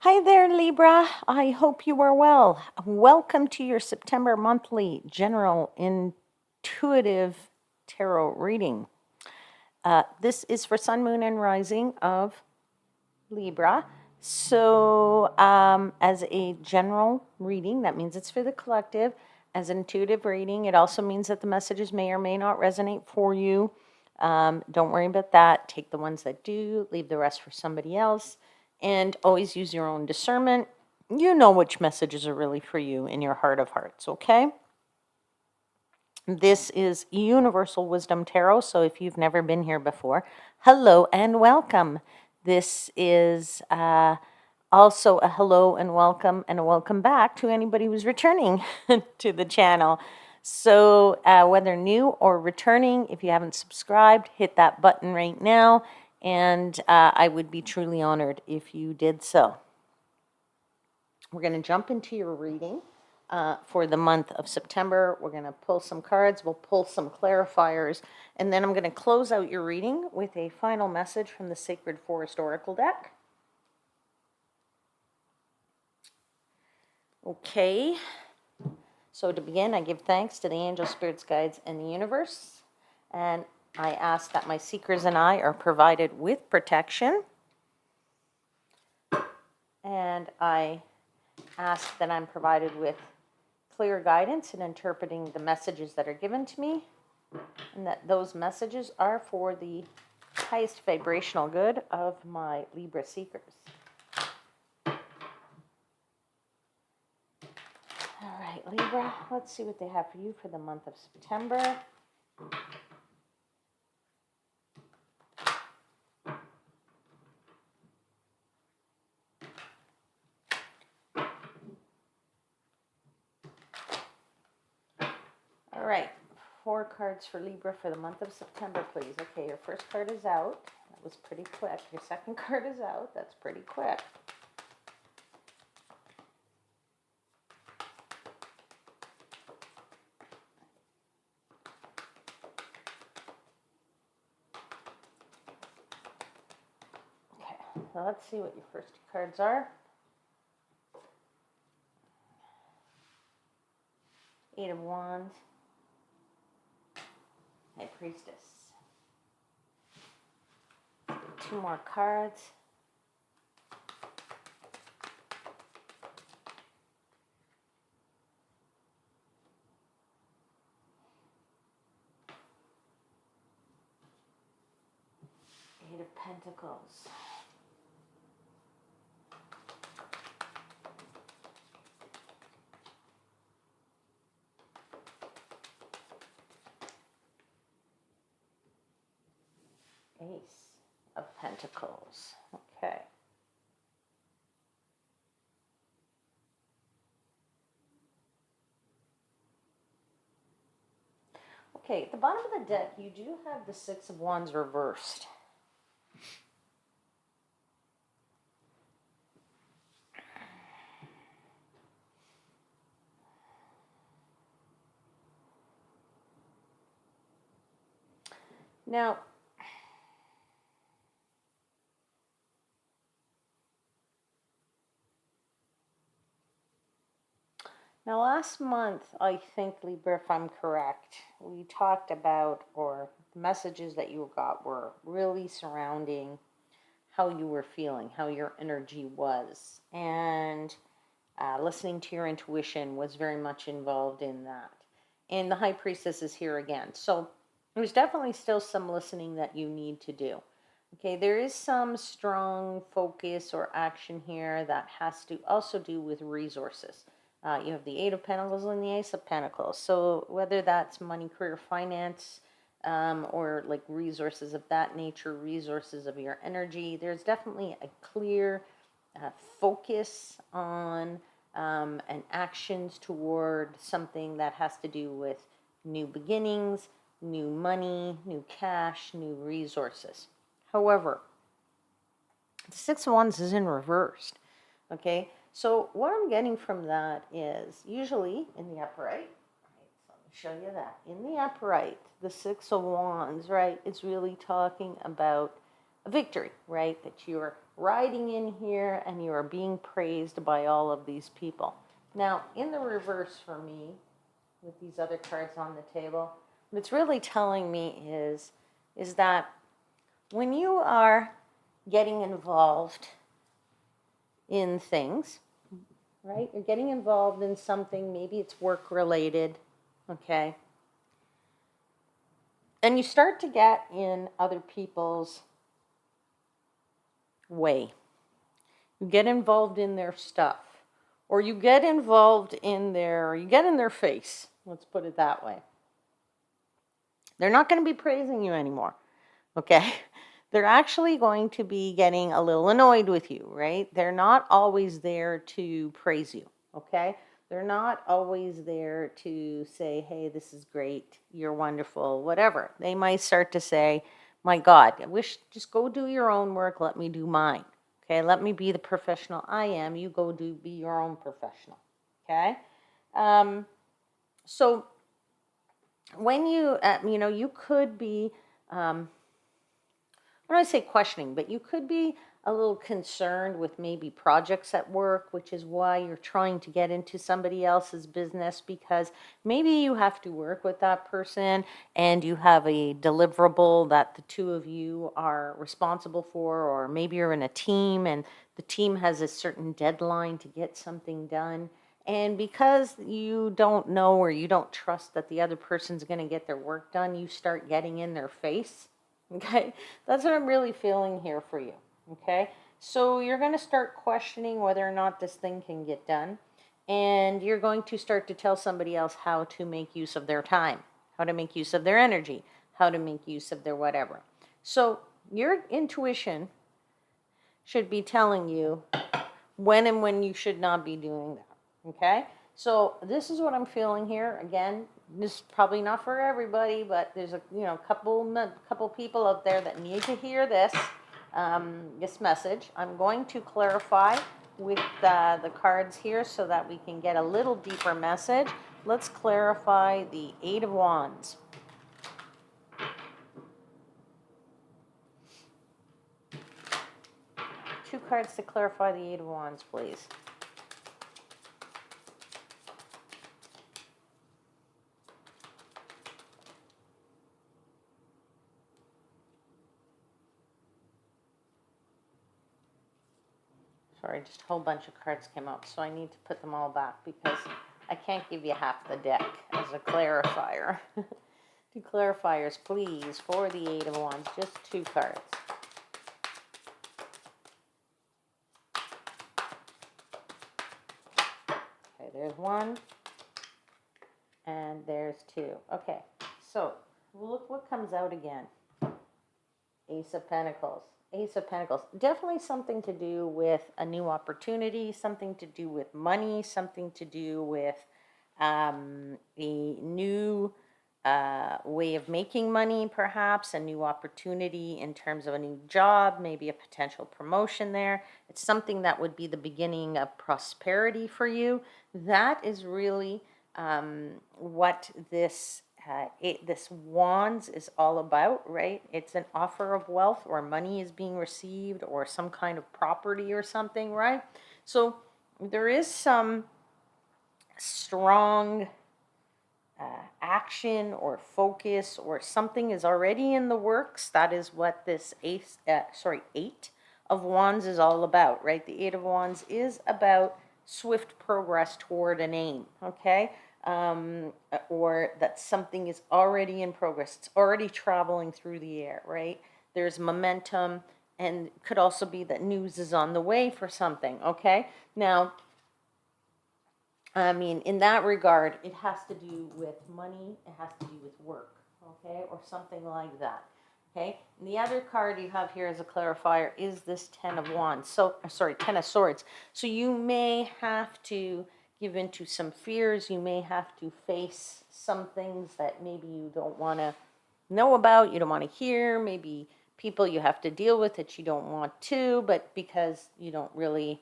Hi there, Libra. I hope you are well. Welcome to your September monthly general intuitive tarot reading. This is for Sun, Moon, and Rising of Libra. So, as a general reading, that means it's for the collective. As an intuitive reading, it also means that the messages may or may not resonate for you. Don't worry about that. Take the ones that do, leave the rest for somebody else, and always use your own discernment. You know which messages are really for you in your heart of hearts, okay? This is Universal Wisdom Tarot, so if you've never been here before, hello and welcome. This is also a hello and a welcome back to anybody who's returning to the channel. So whether new or returning, if you haven't subscribed, hit that button right now, and I would be truly honored if you did so. We're going to jump into your reading for the month of September. We're going to pull some cards, we'll pull some clarifiers, and then I'm going to close out your reading with a final message from the Sacred Forest Oracle deck. Okay, so to begin, I give thanks to the angels, spirits, guides, and the universe, and I ask that my seekers and I are provided with protection, and I ask that I'm provided with clear guidance in interpreting the messages that are given to me, and that those messages are for the highest vibrational good of my Libra seekers. All right, Libra, let's see what they have for you for the month of September. All right, 4 cards for Libra for the month of September, please. Okay, your first card is out. That was pretty quick. Your second card is out. That's pretty quick. Okay, so let's see what your first 2 cards are. 8 of Wands. High Priestess. 2 more cards. Eight of Pentacles. Ace of Pentacles. Okay. Okay, at the bottom of the deck, you do have the 6 of Wands reversed. Now, last month, I think, Libra, if I'm correct, we talked about, or the messages that you got were really surrounding how you were feeling, how your energy was. And listening to your intuition was very much involved in that. And the High Priestess is here again. So there's definitely still some listening that you need to do. Okay, there is some strong focus or action here that has to also do with resources. You have the 8 of Pentacles and the Ace of Pentacles. So whether that's money, career, finance, or like resources of that nature, resources of your energy, there's definitely a clear focus on and actions toward something that has to do with new beginnings, new money, new cash, new resources. However, the 6 of Wands is in reversed. Okay, so what I'm getting from that is usually in the upright, right, so let me show you that. In the upright, the 6 of Wands, right, is really talking about a victory, right, that you're riding in here and you are being praised by all of these people. Now, in the reverse for me, with these other cards on the table, what it's really telling me is that when you are getting involved in things, right? You're getting involved in something, maybe it's work related, okay? And you start to get in other people's way. You get involved in their stuff, or you get involved in you get in their face. Let's put it that way. They're not going to be praising you anymore, okay? They're actually going to be getting a little annoyed with you, right? They're not always there to praise you, okay? They're not always there to say, hey, this is great, you're wonderful, whatever. They might start to say, my God, I wish, just go do your own work, let me do mine, okay? Let me be the professional I am, you go be your own professional, okay? So when you could be, when I say questioning, but you could be a little concerned with maybe projects at work, which is why you're trying to get into somebody else's business, because maybe you have to work with that person and you have a deliverable that the two of you are responsible for, or maybe you're in a team and the team has a certain deadline to get something done. And because you don't know or you don't trust that the other person's going to get their work done, you start getting in their face. Okay, that's what I'm really feeling here for you. Okay, so you're going to start questioning whether or not this thing can get done, and you're going to start to tell somebody else how to make use of their time, how to make use of their energy, how to make use of their whatever. So your intuition should be telling you when and when you should not be doing that. Okay, so this is what I'm feeling here. Again, this is probably not for everybody, but there's a couple people out there that need to hear this this message. I'm going to clarify with the cards here so that we can get a little deeper message. Let's clarify the Eight of Wands. Two cards to clarify the Eight of Wands, please. Sorry, just a whole bunch of cards came out, so I need to put them all back because I can't give you half the deck as a clarifier. Two clarifiers, please, for the Eight of Wands, just two cards. Okay, there's one, and there's two. Okay, so look what comes out again. Ace of Pentacles. Ace of Pentacles. Definitely something to do with a new opportunity, something to do with money, something to do with a new way of making money, perhaps, a new opportunity in terms of a new job, maybe a potential promotion there. It's something that would be the beginning of prosperity for you. That is really what this wands is all about, right? It's an offer of wealth, or money is being received, or some kind of property or something, right? So there is some strong action or focus, or something is already in the works. That is what this Eight of Wands is all about, right? The Eight of Wands is about swift progress toward an aim, okay? Or that something is already in progress. It's already traveling through the air, right? There's momentum, and could also be that news is on the way for something, okay? Now, I mean, in that regard, it has to do with money, it has to do with work, okay, or something like that, okay? And the other card you have here as a clarifier is this Ten of Wands, Ten of Swords. So you may have to give into some fears, you may have to face some things that maybe you don't want to know about, you don't want to hear, maybe people you have to deal with that you don't want to, but because you don't really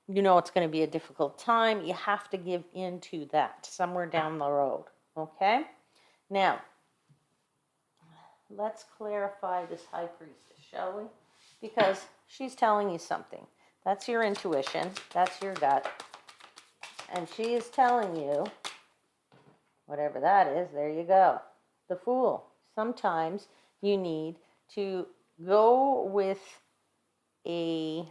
it's going to be a difficult time, you have to give in to that somewhere down the road, okay? Now, let's clarify this High Priestess, shall we? Because she's telling you something. That's your intuition. That's your gut. And she is telling you, whatever that is, there you go. The Fool. Sometimes you need to go with a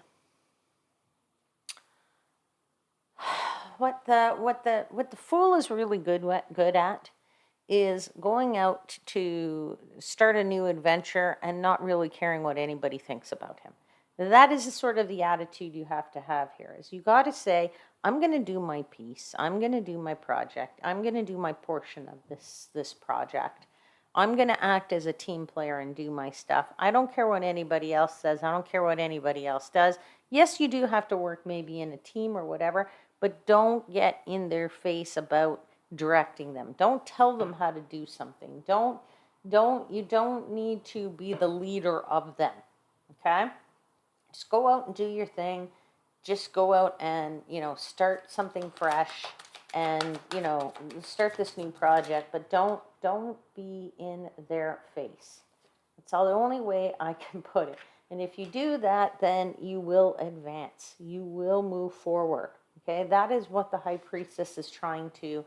what the Fool is really good at is going out to start a new adventure and not really caring what anybody thinks about him. That is sort of the attitude you have to have here. Is you got to say, I'm going to do my piece. I'm going to do my project. I'm going to do my portion of this project. I'm going to act as a team player and do my stuff. I don't care what anybody else says. I don't care what anybody else does. Yes, you do have to work maybe in a team or whatever, but don't get in their face about directing them. Don't tell them how to do something. You don't need to be the leader of them. Okay? Just go out and do your thing. Just go out and, start something fresh and, start this new project, but don't be in their face. It's all the only way I can put it. And if you do that, then you will advance. You will move forward. Okay? That is what the High Priestess is trying to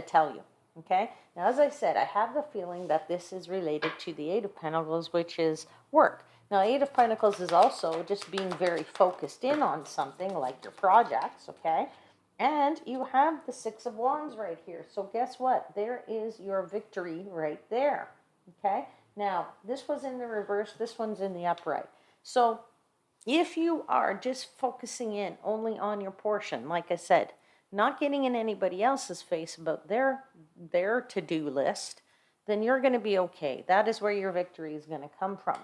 tell you. Okay? Now, as I said, I have the feeling that this is related to the Eight of Pentacles, which is work. Now, Eight of Pentacles is also just being very focused in on something like your projects, okay? And you have the Six of Wands right here. So guess what? There is your victory right there, okay? Now, this was in the reverse. This one's in the upright. So if you are just focusing in only on your portion, like I said, not getting in anybody else's face about their to-do list, then you're going to be okay. That is where your victory is going to come from.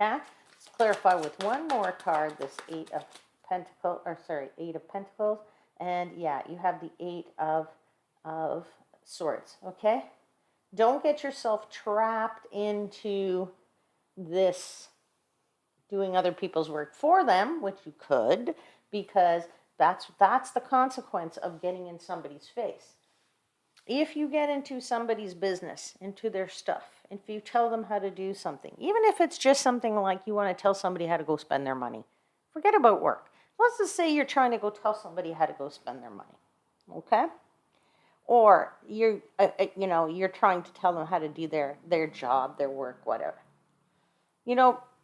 Okay? Let's clarify with one more card, this Eight of Pentacles. And yeah, you have the Eight of Swords. Okay? Don't get yourself trapped into this doing other people's work for them, which you could, because that's the consequence of getting in somebody's face. If you get into somebody's business, into their stuff, if you tell them how to do something, even if it's just something like you want to tell somebody how to go spend their money, forget about work. Let's just say you're trying to go tell somebody how to go spend their money, okay? Or you're trying to tell them how to do their job, their work, whatever.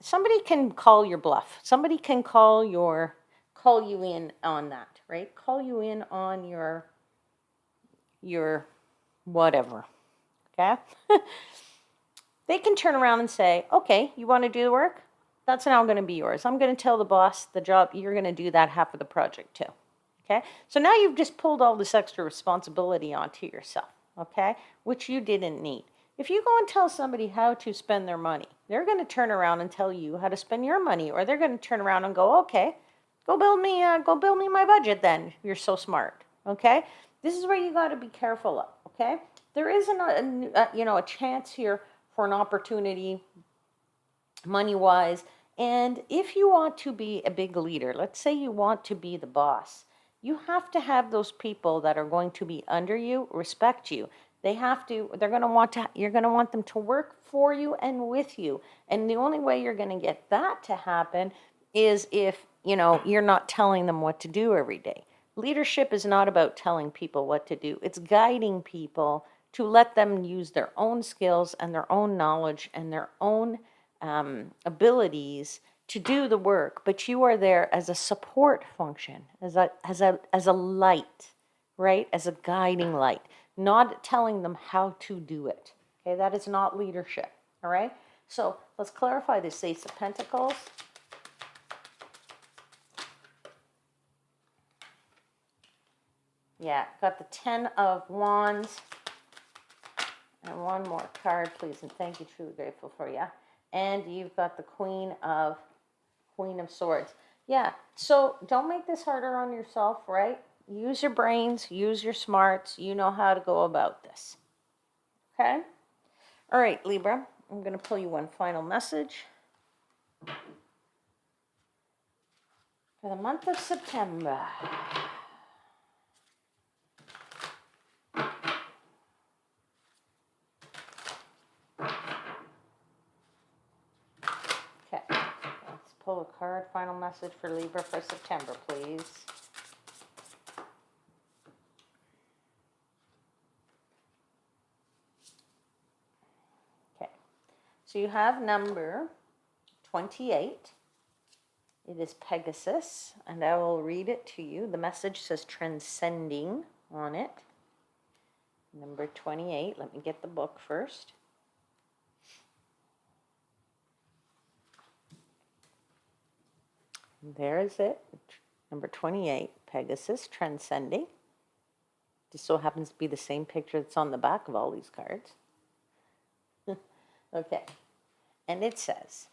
Somebody can call your bluff. Somebody can call you in on that, right? Call you in on your whatever, okay? They can turn around and say, okay, you want to do the work? That's now going to be yours. I'm going to tell the boss the job, you're going to do that half of the project too, okay? So now you've just pulled all this extra responsibility onto yourself, okay? Which you didn't need. If you go and tell somebody how to spend their money, they're going to turn around and tell you how to spend your money, or they're going to turn around and go, okay, go build me my budget then. You're so smart, okay? This is where you got to be careful of, okay? There isn't a chance here for an opportunity money-wise. And if you want to be a big leader, let's say you want to be the boss, you have to have those people that are going to be under you respect you. You're going to want them to work for you and with you. And the only way you're going to get that to happen is if, you're not telling them what to do every day. Leadership is not about telling people what to do. It's guiding people to let them use their own skills and their own knowledge and their own abilities to do the work. But you are there as a support function, as a light, right? As a guiding light, not telling them how to do it. Okay, that is not leadership. All right. So let's clarify this Ace of Pentacles. Yeah, got the Ten of Wands. And one more card, please, and thank you, truly grateful for you. And you've got the Queen of Swords. Yeah, so don't make this harder on yourself, right? Use your brains, use your smarts. You know how to go about this. Okay? All right, Libra, I'm going to pull you one final message for the month of September. pull a card. Final message for Libra for September, please. Okay. So you have number 28. It is Pegasus, and I will read it to you. The message says transcending on it. Number 28. Let me get the book first. There is it. Number 28, Pegasus, transcending. Just so happens to be the same picture that's on the back of all these cards. Okay. And it says,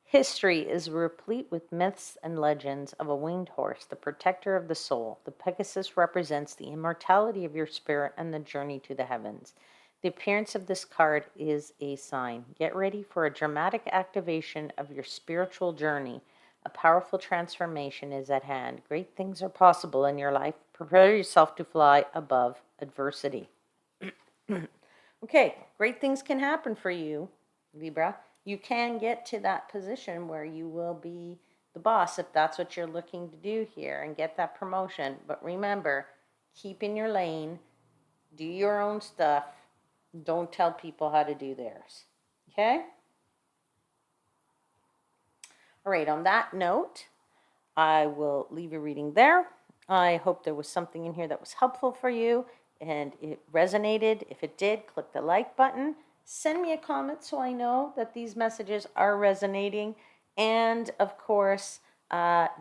history is replete with myths and legends of a winged horse, the protector of the soul. The Pegasus represents the immortality of your spirit and the journey to the heavens. The appearance of this card is a sign. Get ready for a dramatic activation of your spiritual journey. A powerful transformation is at hand. Great things are possible in your life. Prepare yourself to fly above adversity. Okay, great things can happen for you, Libra. You can get to that position where you will be the boss if that's what you're looking to do here and get that promotion. But remember, keep in your lane, do your own stuff. Don't tell people how to do theirs. Okay? All right, on that note, I will leave your reading there. I hope there was something in here that was helpful for you and it resonated. If it did, click the like button. Send me a comment so I know that these messages are resonating. And of course,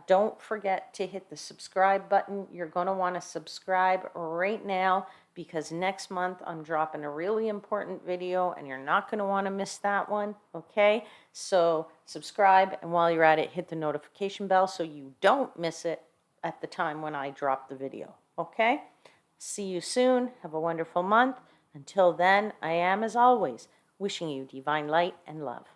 don't forget to hit the subscribe button. You're going to want to subscribe right now because next month I'm dropping a really important video and you're not going to want to miss that one. Okay? So subscribe, and while you're at it, hit the notification bell so you don't miss it at the time when I drop the video. Okay? See you soon. Have a wonderful month. Until then, I am, as always, wishing you divine light and love.